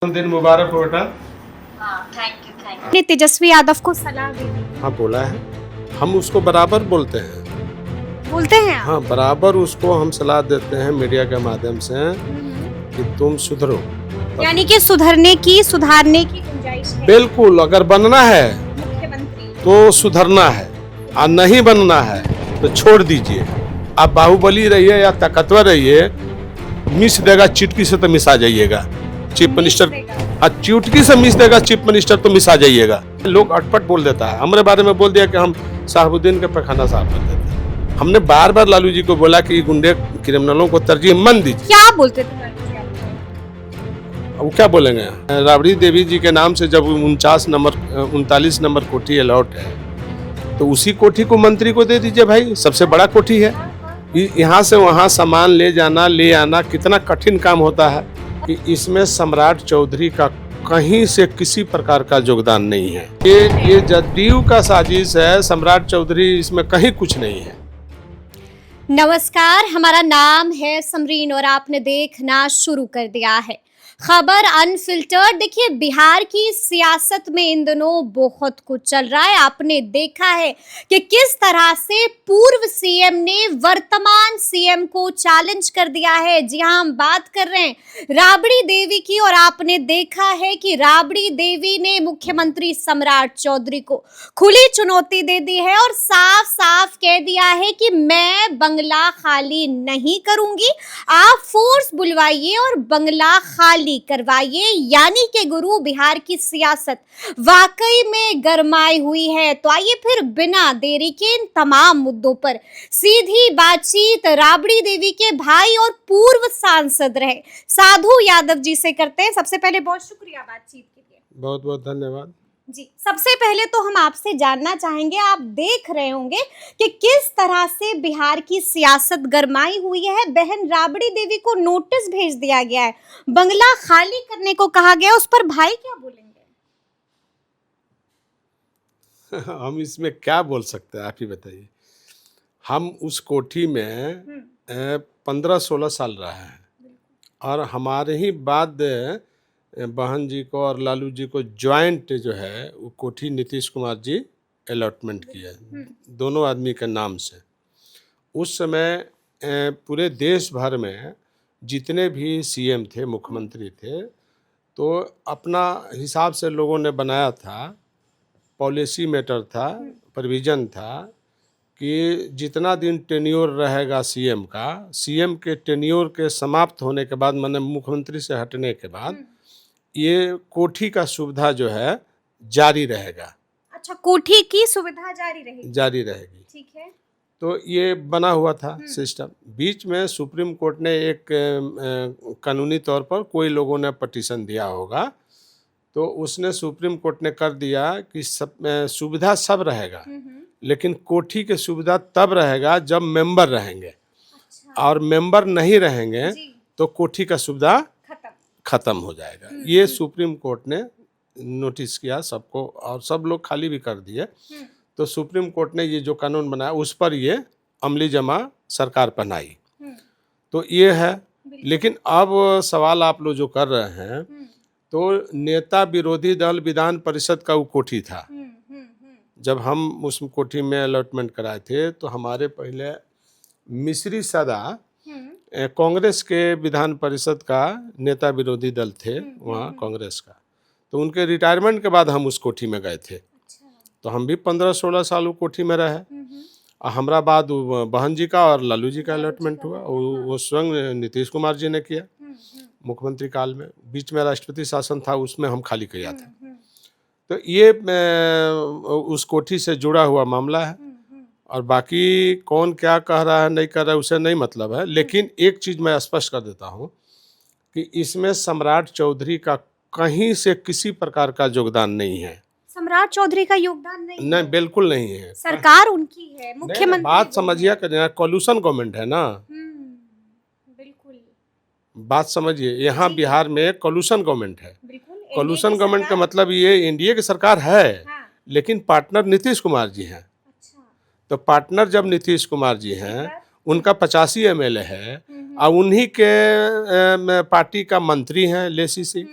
दिन मुबारक हो बेटा। Thank you. तेजस्वी यादव को सलाह दी, हाँ बोला है, हम उसको बराबर बोलते हैं आप? हाँ बराबर उसको हम सलाह देते हैं मीडिया के माध्यम से कि तुम सुधरो। यानी कि सुधारने की गुंजाइश है। बिल्कुल, अगर बनना है मुख्यमंत्री तो सुधरना है और नहीं बनना है तो छोड़ दीजिए। आप बाहुबली रहिए या ताकतवर रहिए, मिस देगा चिटकी से तो मिस आ जाइएगा। चीफ मिनिस्टर चुटकी से मिस देगा चीफ मिनिस्टर तो मिस आ जाइएगा। लोग अटपट बोल देता है, हमारे बारे में बोल दिया कि हम साहबुद्दीन के पैखाना साफ कर देते हैं। हमने बार बार लालू जी को बोला कि गुंडे क्रिमिनलों को तरजीह मन दीजिए। क्या बोलते थे लालू जी आपको? अब क्या बोलेंगे? राबड़ी देवी जी के नाम से जब 39 नंबर कोठी अलॉट है तो उसी कोठी को मंत्री को दे दीजिए भाई, सबसे बड़ा कोठी है। यहाँ से वहाँ सामान ले जाना ले आना कितना कठिन काम होता है कि इसमें सम्राट चौधरी का कहीं से किसी प्रकार का योगदान नहीं है। ये जदयू का साजिश है, सम्राट चौधरी इसमें कहीं कुछ नहीं है। नमस्कार, हमारा नाम है समरीन और आपने देखना शुरू कर दिया है खबर अनफिल्टर्ड। देखिए, बिहार की सियासत में इन दिनों बहुत कुछ चल रहा है। आपने देखा है कि किस तरह से पूर्व सीएम ने वर्तमान सीएम को चैलेंज कर दिया है। जी हां, हम बात कर रहे हैं राबड़ी देवी की और आपने देखा है कि राबड़ी देवी ने मुख्यमंत्री सम्राट चौधरी को खुली चुनौती दे दी है और साफ साफ कह दिया है कि मैं बंगला खाली नहीं करूंगी, आप फोर्स बुलवाइए और बंगला खाली करवाइए। यानी कि गुरु, बिहार की सियासत वाकई में गरमाई हुई है। तो आइए फिर बिना देरी के इन तमाम मुद्दों पर सीधी बातचीत राबड़ी देवी के भाई और पूर्व सांसद रहे साधु यादव जी से करते हैं। सबसे पहले बहुत शुक्रिया बातचीत के लिए। बहुत बहुत धन्यवाद जी, सबसे पहले तो हम आपसे जानना चाहेंगे, आप देख रहे होंगे कि किस तरह से बिहार की सियासत गरमाई हुई है। बहन राबड़ी देवी को नोटिस भेज दिया गया है, बंगला खाली करने को कहा गया, उस पर भाई क्या बोलेंगे? हम इसमें क्या बोल सकते हैं, आप ही बताइए। हम उस कोठी में 15-16 साल रहे हैं और हमारे ही बाद बहन जी को और लालू जी को ज्वाइंट जो है वो कोठी नीतीश कुमार जी अलॉटमेंट किया है, दोनों आदमी के नाम से। उस समय पूरे देश भर में जितने भी सीएम थे, मुख्यमंत्री थे, तो अपना हिसाब से लोगों ने बनाया था, पॉलिसी मैटर था, प्रोविज़न था कि जितना दिन टेन्योर रहेगा सीएम का, सीएम के टेन्योर के समाप्त होने के बाद, माने मुख्यमंत्री से हटने के बाद, ये कोठी का सुविधा जो है जारी रहेगा। अच्छा, कोठी की सुविधा जारी रहेगी। ठीक है। तो ये बना हुआ था सिस्टम। बीच में सुप्रीम कोर्ट ने एक कानूनी तौर पर कोई लोगों ने पटिशन दिया होगा, तो उसने सुप्रीम कोर्ट ने कर दिया कि सब सुविधा सब रहेगा, लेकिन कोठी की सुविधा तब रहेगा जब मेंबर रहेंगे। अच्छा। और मेंबर नहीं रहेंगे तो कोठी का सुविधा खत्म हो जाएगा। ये सुप्रीम कोर्ट ने नोटिस किया सबको और सब लोग खाली भी कर दिए। तो सुप्रीम कोर्ट ने ये जो कानून बनाया उस पर ये अमली जमा सरकार पहनाई। तो ये है। लेकिन अब सवाल आप लोग जो कर रहे हैं, तो नेता विरोधी दल विधान परिषद का वो कोठी था। जब हम उस कोठी में अलॉटमेंट कराए थे तो हमारे पहले मिश्री सदा कांग्रेस के विधान परिषद का नेता विरोधी दल थे वहाँ कांग्रेस का, तो उनके रिटायरमेंट के बाद हम उस कोठी में गए थे। तो हम भी 15-16 साल वो कोठी में रहे। और हमारा बाद बहन जी का और लालू जी का अलॉटमेंट हुआ, वो स्वयं नीतीश कुमार जी ने किया मुख्यमंत्री काल में। बीच में राष्ट्रपति शासन था, उसमें हम खाली किया था। तो ये उस कोठी से जुड़ा हुआ मामला है और बाकी कौन क्या कह रहा है नहीं कर रहा है उसे नहीं मतलब है। लेकिन एक चीज़ मैं स्पष्ट कर देता हूँ कि इसमें सम्राट चौधरी का कहीं से किसी प्रकार का योगदान नहीं है। सम्राट चौधरी का योगदान नहीं, बिल्कुल नहीं है। सरकार उनकी है, मुख्यमंत्री। बात समझिए, कॉल्यूशन गवर्नमेंट है ना। बिल्कुल बात समझिए, यहाँ बिहार में कॉल्यूशन गवर्नमेंट है। कॉल्यूशन गवर्नमेंट का मतलब ये एनडीए की सरकार है, लेकिन पार्टनर नीतीश कुमार जी हैं। तो पार्टनर जब नीतीश कुमार जी हैं, उनका 85 एमएलए है और उन्हीं के पार्टी का मंत्री हैं लेसी सिंह।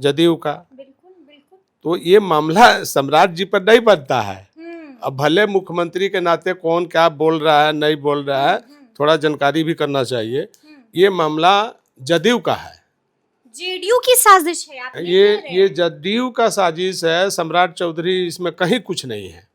जदयू का। बिल्कुल बिल्कुल। तो ये मामला सम्राट जी पर नहीं बनता है। हम्म अब भले मुख्यमंत्री के नाते कौन क्या बोल रहा है नहीं बोल रहा है, थोड़ा जानकारी भी करना चाहिए। ये मामला जदयू का है। जेडीयू की साजिश है आप ये ये जदयू का साजिश है। सम्राट चौधरी इसमें कहीं कुछ नहीं है।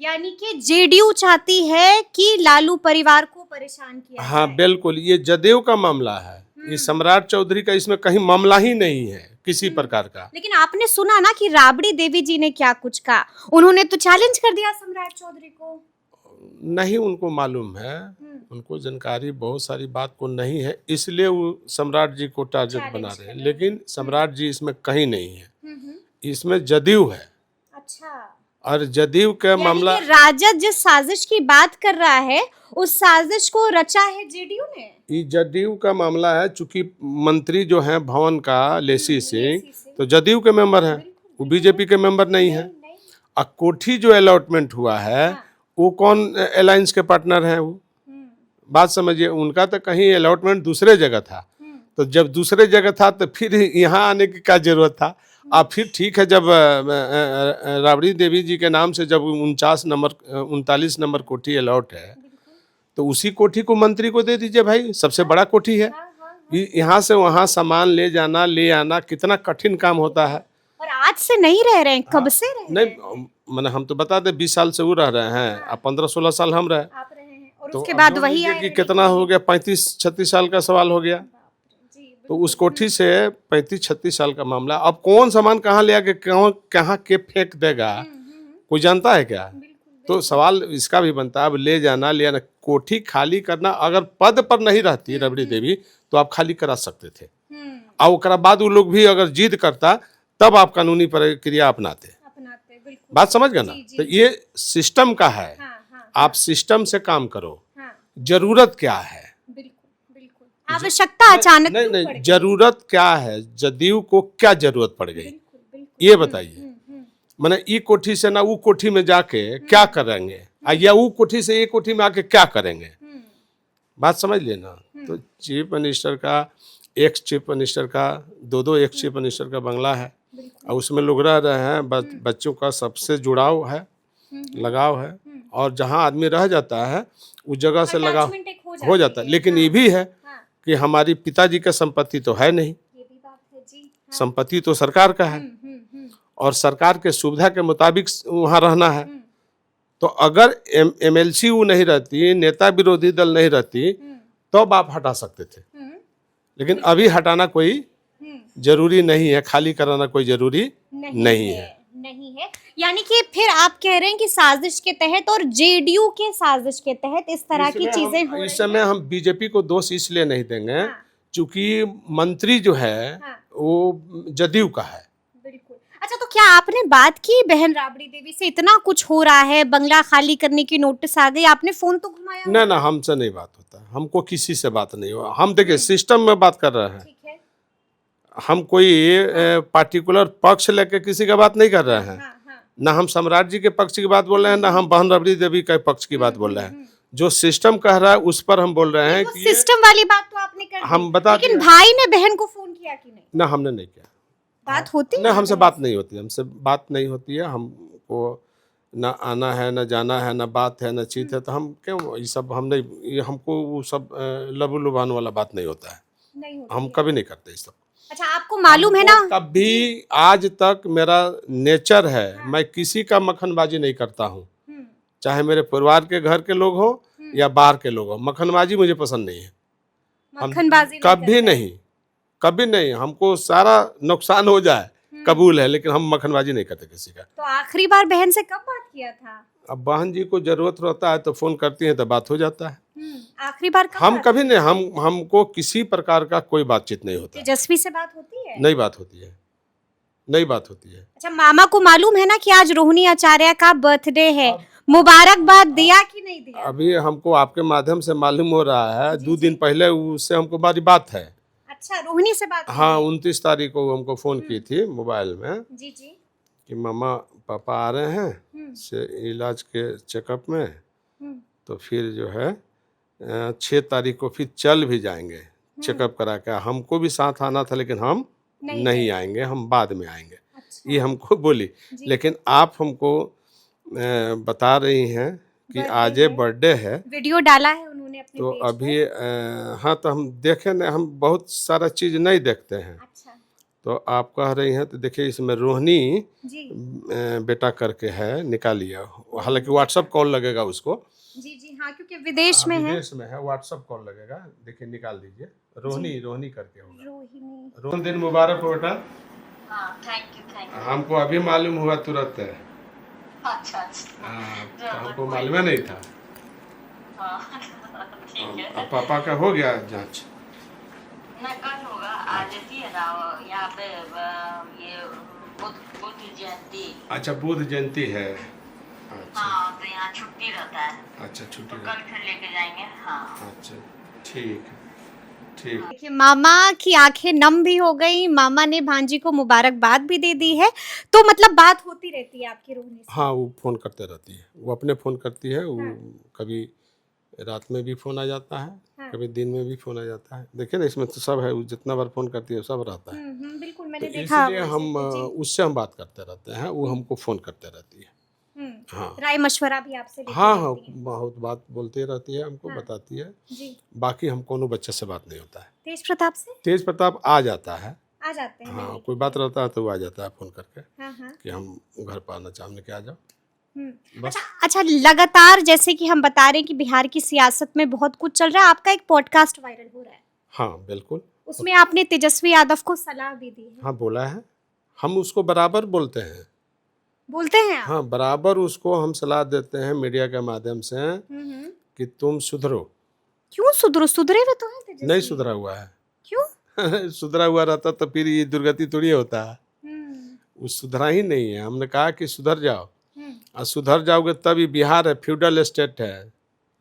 यानी कि जेडीयू चाहती है कि लालू परिवार को परेशान किया हाँ जाए। बिल्कुल, ये जदयू का मामला है। ये सम्राट चौधरी का इसमें कहीं मामला ही नहीं है किसी प्रकार का। लेकिन आपने सुना ना कि राबड़ी देवी जी ने क्या कुछ कहा, उन्होंने तो चैलेंज कर दिया सम्राट चौधरी को। नहीं उनको मालूम है, उनको जानकारी बहुत सारी बात को नहीं है, इसलिए वो सम्राट जी को टारगेट बना रहे हैं। लेकिन सम्राट जी इसमें कहीं नहीं है, इसमें जदयू है। अच्छा, और जदयू का मामला, राजद जिस साजिश की बात कर रहा है उस साजिश को रचा है जेडीयू ने। ये जदयू का मामला है। चूंकि मंत्री जो है भवन का लेसी सिंह तो जदयू के मेंबर हैं, वो बीजेपी के मेंबर नहीं है। और कोठी जो अलॉटमेंट हुआ है वो कौन अलायंस के पार्टनर हैं? वो बात समझिए, उनका तो कहीं अलॉटमेंट दूसरे जगह था। तो जब दूसरे जगह था तो फिर यहाँ आने की क्या जरूरत था? अब फिर ठीक है, जब राबड़ी देवी जी के नाम से जब 39 नंबर कोठी अलॉट है तो उसी कोठी को मंत्री को दे दीजिए भाई, सबसे बड़ा कोठी है। यहाँ से वहाँ सामान ले जाना ले आना कितना कठिन काम होता है। और आज से नहीं रह रहे हैं, कब से रह रहे हैं? नहीं मैंने हम तो बता दे 20 साल से वो रह रहे हैं, अब 15-16 साल हम रहे। आप रहे हैं और तो उसके बाद अब वही कि कितना हो गया, 35-36 साल का सवाल हो गया। तो उस कोठी से 35-36 साल का मामला, अब कौन सामान कहाँ ले आके कहाँ के फेंक देगा कोई जानता है क्या? तो सवाल इसका भी बनता है, अब ले जाना ले आना, कोठी खाली करना। अगर पद पर नहीं रहती रबड़ी देवी तो आप खाली करा सकते थे, और उसके बाद वो लोग भी अगर जिद करता तब आप कानूनी प्रक्रिया अपनाते। बात समझ गए ना? तो ये सिस्टम का है, आप सिस्टम से काम करो। जरूरत क्या है? आवश्यकता अचानक नहीं, जरूरत क्या है? जदयू को क्या जरूरत पड़ गई ये बताइए। मैंने ई कोठी से ना वो कोठी में जाके क्या करेंगे, या वो कोठी से ये कोठी में आके क्या करेंगे? बात समझ लेना। तो चीफ मिनिस्टर का, एक्स चीफ मिनिस्टर का, दो एक्स चीफ मिनिस्टर का बंगला है और उसमें लोग रह रहे हैं। बच्चों का सबसे जुड़ाव है, लगाव है, और जहाँ आदमी रह जाता है उस जगह से लगाव हो जाता है। लेकिन ये भी है कि हमारी पिताजी का संपत्ति तो है नहीं, संपत्ति तो सरकार का है और सरकार के सुविधा के मुताबिक वहाँ रहना है। तो अगर एमएलसी वो नहीं रहती, नेता विरोधी दल नहीं रहती तो आप हटा सकते थे, लेकिन अभी हटाना कोई जरूरी नहीं है, खाली कराना कोई जरूरी नहीं है। यानी कि फिर आप कह रहे हैं कि साजिश के तहत और जेडीयू के साजिश के तहत इस तरह की चीजें हो रही हैं। इस समय हम बीजेपी को दोष इसलिए नहीं देंगे क्योंकि मंत्री जो है वो जदयू का है। अच्छा, तो क्या आपने बात की बहन राबड़ी देवी से? इतना कुछ हो रहा है, बंगला खाली करने की नोटिस आ गई, आपने फोन तो घुमाया? ना हमसे नहीं बात होता, हमको किसी से बात नहीं हुआ। हम देखिए सिस्टम में बात कर रहे हैं, हम कोई पार्टिकुलर पक्ष लेके किसी का बात नहीं कर रहे हैं। ना हम सम्राट जी के पक्ष की बात बोल रहे हैं, ना हम बहन रबड़ी देवी के पक्ष की बात बोल रहे हैं। जो सिस्टम कह रहा है उस पर हम बोल रहे हैं कि सिस्टम वाली बात तो आपने कर दी, हम बता, लेकिन भाई ने बहन को फोन किया कि नहीं? ना हमने नहीं किया। बात होती है? ना हमसे बात नहीं होती, हमसे बात नहीं होती है। हमको ना आना है, ना जाना है, ना बात है, ना चीत है। तो हम क्यों ये सब, हम नहीं, ये हमको वो सब लबू लुभान वाला बात नहीं होता है, हम कभी नहीं करते इस सब। अच्छा, आपको मालूम है ना, कभी आज तक मेरा नेचर है, मैं किसी का मक्खनबाजी नहीं करता हूँ, चाहे मेरे परिवार के घर के लोग हो या बाहर के लोग हो। मक्खनबाजी मुझे पसंद नहीं है, मक्खनबाजी कभी नहीं, कभी नहीं। हमको सारा नुकसान हो जाए कबूल है, लेकिन हम मक्खनबाजी नहीं करते किसी का। तो आखिरी बार बहन से कब बात किया था? अब बहन जी को जरूरत रहता है तो फोन करती हैं तो बात हो जाता है। आखिरी बार कब? हम कभी नहीं, हमको किसी प्रकार का कोई बातचीत नहीं होता। तेजस्वी से बात होती है? नहीं बात होती है, नहीं बात होती है। अच्छा, मामा को मालूम है ना कि आज रोहिणी आचार्य का बर्थडे है, मुबारकबाद दिया कि नहीं दिया? अभी हमको आपके माध्यम से मालूम हो रहा है, 2 दिन पहले उससे हमको हमारी बात है। अच्छा, रोहिणी से बात? हाँ, 29 तारीख को हमको फोन की थी मोबाइल में जी कि मामा पापा आ रहे हैं से इलाज के चेकअप में, तो फिर जो है 6 तारीख को फिर चल भी जाएंगे चेकअप करा के। हमको भी साथ आना था लेकिन हम नहीं आएंगे, हम बाद में आएंगे, अच्छा ये हमको बोली। जी। लेकिन आप हमको बता रही हैं कि बर्थडे आज ये है। बर्थडे है, वीडियो डाला है उन्होंने अपने तो पेज अभी पर। हाँ, तो हम देखें ना, हम बहुत सारा चीज़ नहीं देखते हैं। अच्छा तो आप कह रही हैं, तो देखिए इसमें रोहिणी जी बेटा करके है, निकालिए। हालांकि व्हाट्सअप कॉल लगेगा उसको, जी जी हाँ, क्योंकि विदेश में है। विदेश में है, व्हाट्सअप कॉल लगेगा, देखिए निकाल दीजिए। रोहिणी, रोहिणी करके होगा। रोहिणी। रोहन, दिन मुबारक हो बेटा। हाँ, थैंक यू। हमको अभी मालूम हुआ तुरंत है। अच्छा अच्छा। तो हमको मालूम नहीं था। हाँ, ठीक है। अब पापा का हो गया जांच? ना कल होगा, आज थी ना यहाँ पे ये बुद्ध जयंती। अच्छा, बुद्ध जयंती है। अच्छा हाँ, तो यहाँ छुट्टी रहता है, अच्छा, छुट्टी तो है। कल फिर लेके जाएंगे। हाँ अच्छा, ठीक है, ठीक। देखिए मामा की आंखें नम भी हो गई, मामा ने भांजी को मुबारकबाद भी दे दी है। तो मतलब बात होती रहती है आपकी रोहिणी से? हाँ, वो फ़ोन करते रहती है, वो अपने फ़ोन करती है। वो हाँ। कभी रात में भी फ़ोन आ जाता है, हाँ। कभी दिन में भी फ़ोन आ जाता है। देखिए ना, इसमें तो सब है, वो जितना बार फ़ोन करती है सब रहता है। बिल्कुल तो मैंने देखा इसलिए वैसे हम तो, जी। उससे हम बात करते रहते हैं, वो हमको फ़ोन करते रहती है। हाँ राय मशवरा भी आपसे लेती हाँ हाँ, रहती है। बहुत बात बोलती रहती है, हमको हाँ। बताती है। जी। बाकी हम कोनो बच्चे से बात नहीं होता है। तेज प्रताप से तेज प्रताप आ जाता है, आ जाते हैं हाँ, मिलने कोई के बात लिए। रहता है तो वो आ जाता है फ़ोन करके हाँ हाँ। कि हम घर पर आना चाहने के, आ जाओ। बस। अच्छा अच्छा, लगातार जैसे कि हम बता रहे हैं कि बिहार की सियासत में बहुत कुछ चल रहा है, आपका एक पॉडकास्ट वायरल हो रहा है, हाँ बिल्कुल। उसमें आपने तेजस्वी यादव को सलाह भी दी है। हाँ, बोला है, हम उसको बराबर बोलते हैं। बोलते हैं आप? हाँ, बराबर उसको हम सलाह देते हैं मीडिया के माध्यम से कि तुम सुधरो। क्यों सुधरे हुए तो हैं तेजस्वी? नहीं सुधरा हुआ है। क्यों? सुधरा हुआ रहता तो फिर ये दुर्गति थोड़ी होता है। हम्म, वो सुधरा ही नहीं है। हमने कहा कि सुधर जाओ, हम्म, और सुधर जाओगे तब ये बिहार है, फ्यूडल स्टेट है,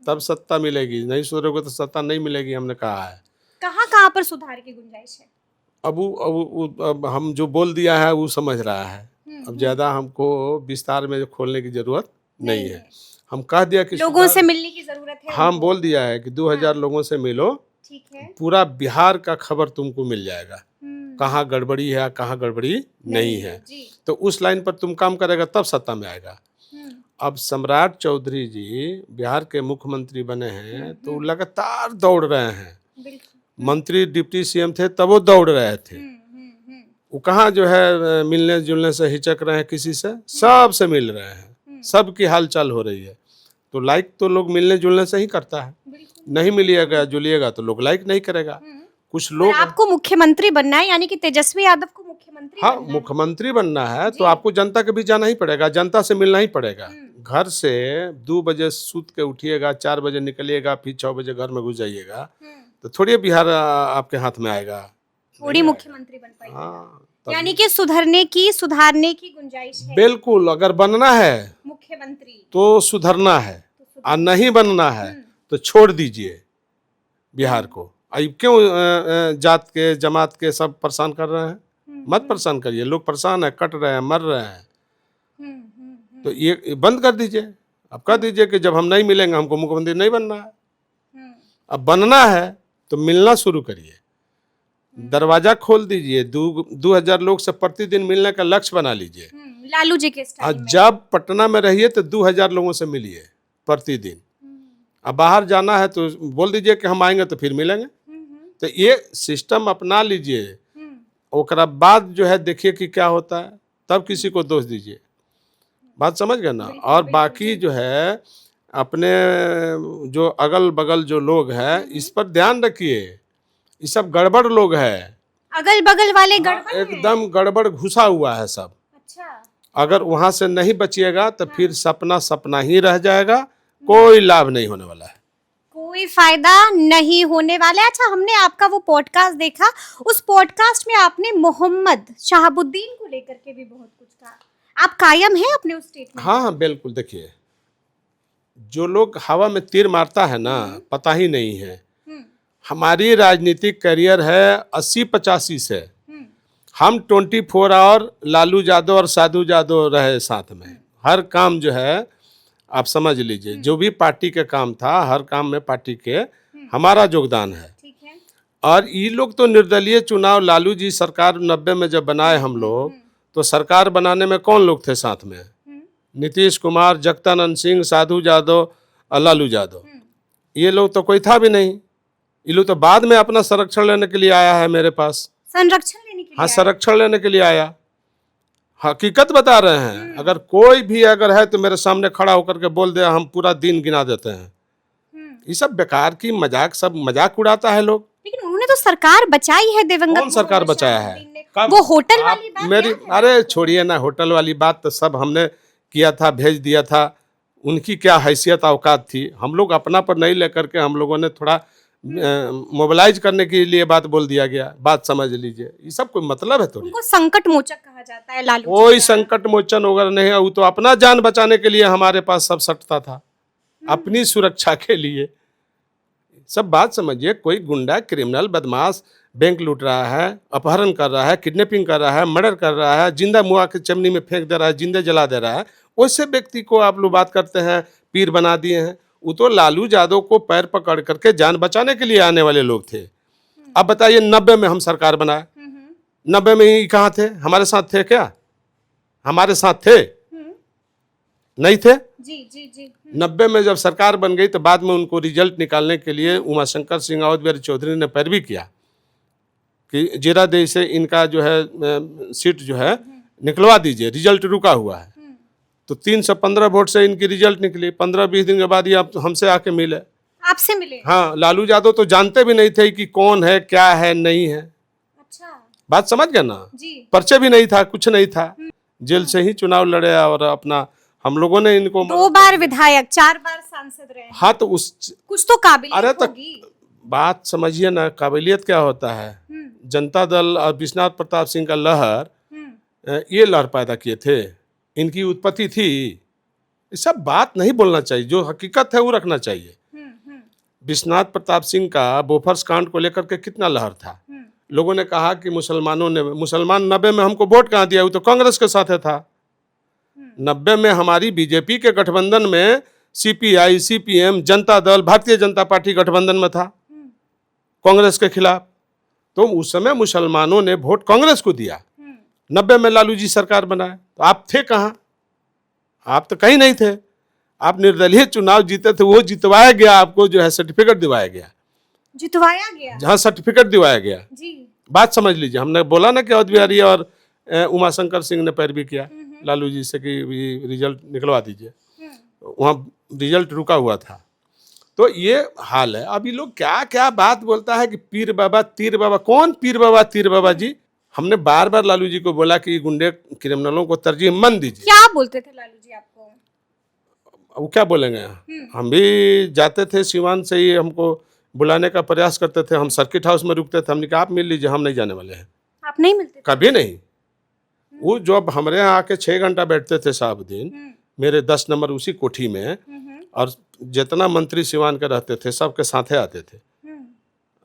तब सत्ता मिलेगी। नहीं सुधरोगे तो सत्ता नहीं मिलेगी, हमने कहा है। कहाँ कहाँ पर सुधार की गुंजाइश है? अब हम जो बोल दिया है वो समझ रहा है। अब ज़्यादा हमको विस्तार में खोलने की ज़रूरत नहीं है। हम कह दिया कि लोगों से सुधार, मिलने की जरूरत है हम उनको। बोल दिया है कि 2000 लोगों से मिलो, ठीक है। पूरा बिहार का खबर तुमको मिल जाएगा, हम्म, कहाँ गड़बड़ी है कहाँ गड़बड़ी नहीं है। जी। तो उस लाइन पर तुम काम करेगा तब सत्ता में आएगा। हम्म, अब सम्राट चौधरी जी बिहार के मुख्यमंत्री बने हैं, तो वो लगातार दौड़ रहे हैं। बिल्कुल। मंत्री डिप्टी सीएम थे तब वो दौड़ रहे थे। वो कहाँ जो है मिलने जुलने से हिचक रहे हैं किसी से, सब से मिल रहे हैं, सबकी हालचाल हो रही है। तो लाइक तो लोग मिलने जुलने से ही करता है, नहीं मिलिएगा जुलिएगा तो लोग लाइक नहीं करेगा। कुछ और लोग, आपको मुख्यमंत्री बनना है, यानी कि तेजस्वी यादव को मुख्यमंत्री हाँ, बनना है। मुख्यमंत्री बनना है तो आपको जनता के बीच जाना ही पड़ेगा, जनता से मिलना ही पड़ेगा। घर से 2 बजे सूत के उठिएगा, 4 बजे निकलिएगा, फिर 6 बजे घर में घुस जाइएगा, तो थोड़ी बिहार आपके हाथ में आएगा। थोड़ी मुख्यमंत्री बन पाएगी। हाँ, यानी कि सुधारने की गुंजाइश है। बिल्कुल, अगर बनना है मुख्यमंत्री तो सुधरना है, और नहीं बनना है तो छोड़ दीजिए बिहार को। अब क्यों जात के जमात के सब परेशान कर रहे हैं? मत परेशान करिए, लोग परेशान है, कट रहे हैं, मर रहे हैं, तो ये बंद कर दीजिए। अब कह दीजिए कि जब हम नहीं मिलेंगे हमको मुख्यमंत्री नहीं बनना है। अब बनना है तो मिलना शुरू करिए, दरवाजा खोल दीजिए। 2000 लोग से प्रतिदिन मिलने का लक्ष्य बना लीजिए। लालू जी के स्टाइल और में। जब पटना में रहिए तो 2000 लोगों से मिलिए प्रतिदिन। अब बाहर जाना है तो बोल दीजिए कि हम आएंगे तो फिर मिलेंगे। तो ये सिस्टम अपना लीजिए, ओकरा बाद जो है देखिए कि क्या होता है, तब किसी को दोष दीजिए। बात समझ गए ना? और बाकी जो है अपने जो अगल बगल जो लोग हैं इस पर ध्यान रखिए, ये सब गड़बड़ लोग हैं, अगल बगल वाले गड़बड़ हैं। एकदम गड़बड़ घुसा हुआ है सब। अच्छा, अगर वहां से नहीं बचिएगा तो फिर सपना सपना ही रह जाएगा, कोई लाभ नहीं होने वाला है, कोई फायदा नहीं होने वाला है। अच्छा, हमने आपका वो पॉडकास्ट देखा, उस पॉडकास्ट में आपने मोहम्मद शहाबुद्दीन को लेकर के भी बहुत कुछ कहा। आप कायम हैं अपने उस स्टेटमेंट? हाँ हाँ बिल्कुल। देखिए, जो लोग हवा में तीर मारता है ना, पता ही नहीं है। हमारी राजनीतिक करियर है 80-85 से। हम 24 आवर लालू यादव और साधु यादव रहे साथ में। हर काम जो है आप समझ लीजिए, जो भी पार्टी के काम था हर काम में पार्टी के हमारा योगदान है। ठीक है। और ये लोग तो निर्दलीय चुनाव, लालू जी सरकार 90 में जब बनाए हम लोग, तो सरकार बनाने में कौन लोग थे साथ में? नीतीश कुमार, जगदानंद सिंह, साधु यादव और लालू यादव। ये लोग तो कोई था भी नहीं। ये लोग तो बाद में अपना संरक्षण लेने के लिए आया है मेरे पास। संरक्षण लेने के लिए हाँ, संरक्षण लेने के लिए आया। हकीकत बता रहे हैं। अगर कोई भी अगर है तो मेरे सामने खड़ा होकर के बोल दे, हम पूरा दिन गिना देते हैं। ये सब बेकार की मजाक, सब मजाक उड़ाता है लोग। लेकिन उन्होंने तो सरकार बचाई है दिवंगत। कौन सरकार बचाया है? वो होटल वाली बात मेरी, अरे छोड़िए ना, होटल वाली बात तो सब हमने किया था, भेज दिया था। उनकी क्या हैसियत औकात थी? हम लोग अपना पर नहीं लेकर के हम लोगों ने थोड़ा मोबिलाइज करने के लिए बात बोल दिया गया। बात समझ लीजिए, ये सब कोई मतलब है? तो उनको संकट मोचक कहा जाता है लालू जी। कोई संकट मोचन वगैरह नहीं है। वो तो अपना जान बचाने के लिए हमारे पास सब सटता था, अपनी सुरक्षा के लिए। सब बात समझिए। कोई गुंडा, क्रिमिनल, बदमाश बैंक लूट रहा है, अपहरण कर रहा है, किडनैपिंग कर रहा है, मर्डर कर रहा है, जिंदा मुआ के चिमनी में फेंक दे रहा है, जिंदा जला दे रहा है, वैसे व्यक्ति को आप लोग बात करते हैं पीर बना दिए हैं। वो तो लालू यादव को पैर पकड़ करके जान बचाने के लिए आने वाले लोग थे। अब बताइए, 90 में हम सरकार बनाए, 90 में ही कहाँ थे? हमारे साथ थे क्या? हमारे साथ थे? नहीं थे। जी 90 में जब सरकार बन गई तो बाद में उनको रिजल्ट निकालने के लिए उमाशंकर सिंह और बिहारी चौधरी ने पैरवी किया कि जीरादेई से इनका जो है सीट जो है निकलवा दीजिए, रिजल्ट रुका हुआ है। तो 315 वोट से इनकी रिजल्ट निकली। 15-20 दिन के बाद ये आप हमसे आके मिले। आपसे मिले? हाँ, लालू यादव तो जानते भी नहीं थे कि कौन है, क्या है, नहीं है। अच्छा, बात समझ गए ना? जी। पर्चे भी नहीं था, कुछ नहीं था। जेल से ही चुनाव लड़े और अपना हम लोगों ने इनको 2 बार विधायक, 4 बार सांसद रहे। हाँ, तो उस कुछ तो काबिलियत अरे तो होगी। बात समझिए ना, काबिलियत क्या होता है? जनता दल और विश्वनाथ प्रताप सिंह का लहर, ये लहर पैदा किए थे, इनकी उत्पत्ति थी। ये सब बात नहीं बोलना चाहिए, जो हकीकत है वो रखना चाहिए। विश्वनाथ प्रताप सिंह का बोफर्स कांड को लेकर के कितना लहर था। लोगों ने कहा कि मुसलमान 90 में हमको वोट कहाँ दिया? वो तो कांग्रेस के साथ था। 90 में हमारी बीजेपी के गठबंधन में CPI, CPM, Janata Dal, Bharatiya Janata party गठबंधन में था कांग्रेस के खिलाफ। तो उस समय मुसलमानों ने वोट कांग्रेस को दिया। 90 में लालू जी सरकार बनाए तो आप थे कहाँ? आप तो कहीं नहीं थे। आप निर्दलीय चुनाव जीते थे, वो जितवाया गया, आपको जो है सर्टिफिकेट दिवाया गया। जितवाया गया? जहाँ सर्टिफिकेट दिवाया गया जी। बात समझ लीजिए। हमने बोला ना कि अवध बिहारी और उमाशंकर सिंह ने पैरवी किया लालू जी से कि रिजल्ट निकलवा दीजिए। वहाँ रिजल्ट रुका हुआ था। तो ये हाल है। अब ये लोग क्या क्या बात बोलता है कि पीर बाबा, तीर बाबा। कौन पीर बाबा, तीर बाबा जी? हमने बार बार लालू जी को बोला कि गुंडे, क्रिमिनलों को तरजीह मन दीजिए। क्या बोलते थे लालू जी आपको? वो क्या बोलेंगे? हम भी जाते थे सीवान से ही, हमको बुलाने का प्रयास करते थे। हम सर्किट हाउस में रुकते थे। हमने कहा आप मिल लीजिए, हम नहीं जाने वाले हैं। आप नहीं मिलते? कभी नहीं। वो जब हमारे यहाँ आके 6 घंटा बैठते थे साहब दिन, मेरे 10 नंबर उसी कोठी में, और जितना मंत्री सिवान के रहते थे सबके साथे आते थे।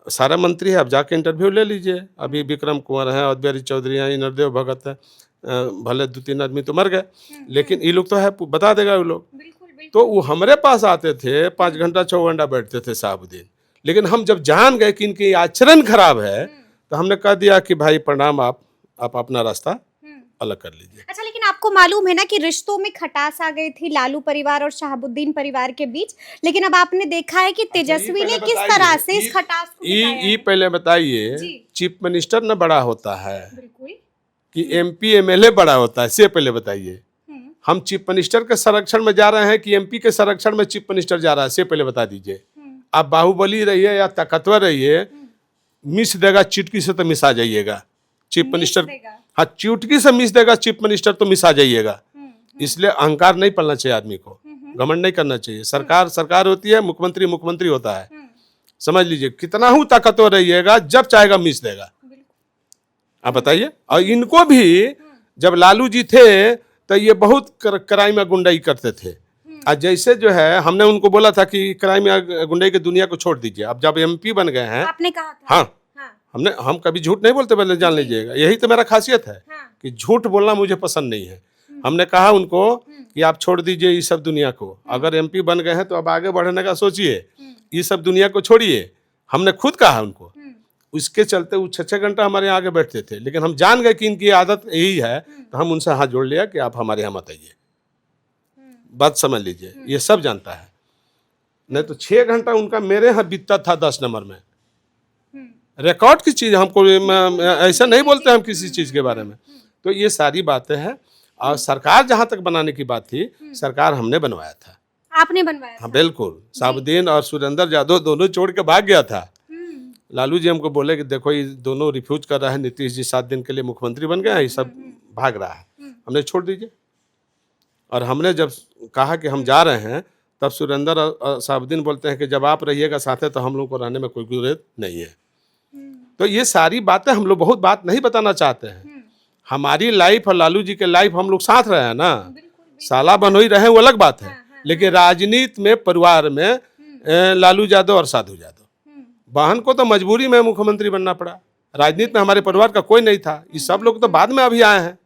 सारा मंत्री है, आप जाके इंटरव्यू ले लीजिए। अभी विक्रम कुंवर हैं, अवध बिहारी चौधरी हैं, नरदेव भगत है, भले 2-3 आदमी तो मर गए, लेकिन ये लोग तो है, बता देगा वो लोग। तो वो हमारे पास आते थे, 5 घंटा 6 घंटा बैठते थे साहब दिन। लेकिन हम जब जान गए कि इनकी आचरण खराब है तो हमने कह दिया कि भाई प्रणाम, आप अपना रास्ता अलग कर लीजिए। अच्छा, लेकिन आपको मालूम है ना कि रिश्तों में खटास आ गई थी लालू परिवार और शहाबुद्दीन परिवार के बीच, लेकिन अब आपने देखा है कि तेजस्वी ने किस तरह से इस खटास को मिटाया है। पहले बताइए, चीफ मिनिस्टर न बड़ा होता है बिल्कुल कि एमपी एमएलए बड़ा होता है? से पहले बताइए। हम चीफ मिनिस्टर के संरक्षण में जा रहे हैं कि एमपी के संरक्षण में चीफ मिनिस्टर जा रहा है? से पहले बता दीजिए। आप बाहुबली रहिए या ताकतवर रहिए, मिस देगा चिटकी से तो मिस आ जाइएगा चीफ मिनिस्टर। हाँ, चुटकी से मिस देगा चीफ मिनिस्टर तो मिस आ जाइएगा। इसलिए अहंकार नहीं पलना चाहिए आदमी को, घमंड नहीं करना चाहिए। सरकार सरकार होती है, मुख्यमंत्री मुख्यमंत्री होता है। समझ लीजिए, कितना हूँ ताकतवर रहिएगा, जब चाहेगा मिस देगा। आप बताइए। और इनको भी जब लालू जी थे तो ये बहुत क्राइम या गुंडाई करते थे। आज जैसे जो है, हमने उनको बोला था कि क्राइम या गुंडाई की दुनिया को छोड़ दीजिए। अब जब एमपी बन गए हैं, आपने कहा था। हाँ, हम कभी झूठ नहीं बोलते, पहले जान लीजिएगा। यही तो मेरा खासियत है कि झूठ बोलना मुझे पसंद नहीं है। हमने कहा उनको कि आप छोड़ दीजिए ये सब दुनिया को। अगर एमपी बन गए हैं तो अब आगे बढ़ने का सोचिए, ये सब दुनिया को छोड़िए। हमने खुद कहा उनको। उसके चलते वो 6-6 घंटा हमारे यहाँ आगे बैठते थे, लेकिन हम जान गए कि इनकी आदत यही है, तो हम उनसे हाथ जोड़ लिया कि आप हमारे यहाँ मत आइए, बात समझ लीजिए। ये सब जानता है, नहीं तो 6 घंटा उनका मेरे यहाँ बीतता था 10 नंबर में। रिकॉर्ड की चीज़ हमको ऐसा नहीं बोलते हम किसी चीज़ के बारे में। तो ये सारी बातें हैं। और सरकार जहाँ तक बनाने की बात थी, सरकार हमने बनवाया था। आपने बनवाया हाँ बिल्कुल, साबुद्दीन और सुरेंद्र यादव दोनों छोड़ के भाग गया था। लालू जी हमको बोले कि देखो ये दोनों रिफ्यूज कर रहा है, नीतीश जी 7 दिन के लिए मुख्यमंत्री बन गए, ये सब भाग रहा है, हमने छोड़ दीजिए। और हमने जब कहा कि हम जा रहे हैं, तब सुरेंद्र और साबुद्दीन बोलते हैं कि जब आप रहिएगा साथ तो हम लोग को रहने में कोई जरूरत नहीं है। तो ये सारी बातें हम लोग बहुत बात नहीं बताना चाहते हैं। हमारी लाइफ और लालू जी के लाइफ हम लोग साथ रहे हैं ना, साला बनोई रहे वो अलग बात है, लेकिन राजनीति में परिवार में लालू यादव और साधु यादव, बहन को तो मजबूरी में मुख्यमंत्री बनना पड़ा, राजनीति में हमारे परिवार का कोई नहीं था, ये सब लोग तो बाद में अभी आए हैं।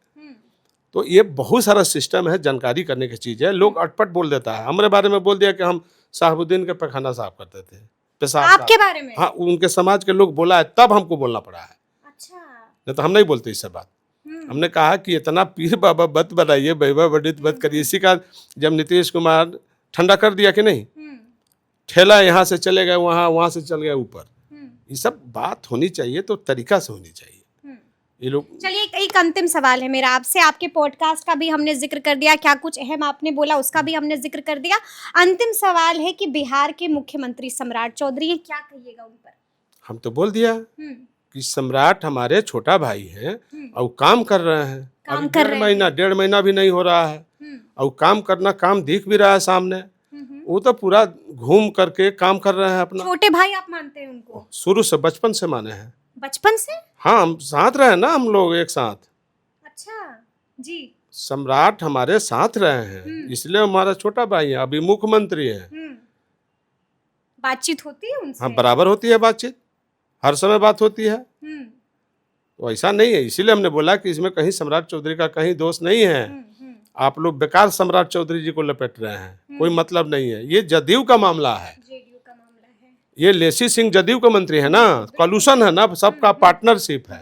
तो ये बहुत सारा सिस्टम है, जानकारी करने की चीज़ है। लोग अटपट बोल देता है, हमारे बारे में बोल दिया कि हम साहबुद्दीन के पैखाना साफ करते थे, पेशाब आपके बारे में? हाँ, उनके समाज के लोग बोला है, तब हमको बोलना पड़ा है। अच्छा, नहीं तो हम नहीं बोलते इस सब बात। हमने कहा कि इतना पीर बाबा बत बनाइए, वैभव वर्धित बत करिए। इसी का जब नीतीश कुमार ठंडा कर दिया कि नहीं, ठेला यहाँ से चले गए वहाँ, वहाँ से चल गए ऊपर, ये सब बात होनी चाहिए तो तरीका से होनी चाहिए। ये लोग चलिए एक अंतिम सवाल है मेरा आपसे। आपके पॉडकास्ट का भी हमने जिक्र कर दिया, क्या कुछ अहम आपने बोला उसका भी हमने जिक्र कर दिया। अंतिम सवाल है कि बिहार के मुख्यमंत्री सम्राट चौधरी हैं, क्या कहिएगा उन पर? हम तो बोल दिया कि सम्राट हमारे छोटा भाई हैं और काम कर रहे हैं। काम अभी कर रहे हैं। 1.5 महीना भी नहीं हो रहा है और काम करना, काम दिख भी रहा है सामने। वो तो पूरा घूम करके काम कर रहे हैं अपना। छोटे भाई आप मानते हैं उनको? शुरू से बचपन से माने हैं। बचपन से? हाँ, हम साथ रहे ना, हम लोग एक साथ। अच्छा जी। सम्राट हमारे साथ रहे हैं, इसलिए हमारा छोटा भाई है, अभी मुख्यमंत्री है। बातचीत होती है उनसे? हाँ, बराबर होती है बातचीत, हर समय बात होती है। तो ऐसा नहीं है, इसीलिए हमने बोला कि इसमें कहीं सम्राट चौधरी का कहीं दोष नहीं है। आप लोग बेकार सम्राट चौधरी जी को लपेट रहे हैं, कोई मतलब नहीं है। ये जदयू का मामला है, ये लेसी सिंह जदयू का मंत्री है ना, कॉल्यूशन है ना, सबका पार्टनरशिप है।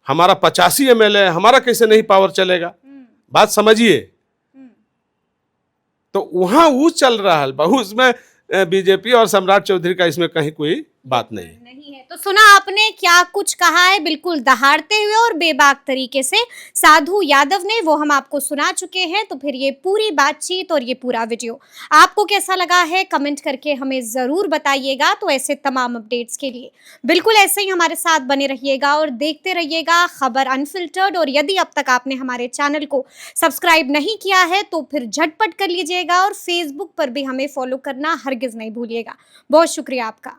हमारा 85 MLA, हमारा कैसे नहीं पावर चलेगा, बात समझिए। तो वहां वो चल रहा है बहु, उसमें बीजेपी और सम्राट चौधरी का इसमें कहीं कोई बात नहीं है। तो सुना आपने क्या कुछ कहा है, बिल्कुल दहाड़ते हुए और बेबाक तरीके से साधु यादव ने, वो हम आपको सुना चुके हैं। तो फिर ये पूरी बातचीत और ये पूरा वीडियो आपको कैसा लगा है, कमेंट करके हमें जरूर बताइएगा। तो ऐसे तमाम अपडेट्स के लिए बिल्कुल ऐसे ही हमारे साथ बने रहिएगा और देखते रहिएगा खबर अनफिल्टर्ड। और यदि अब तक आपने हमारे चैनल को सब्सक्राइब नहीं किया है तो फिर झटपट कर लीजिएगा, और फेसबुक पर भी हमें फॉलो करना हरगिज नहीं भूलिएगा। बहुत शुक्रिया आपका।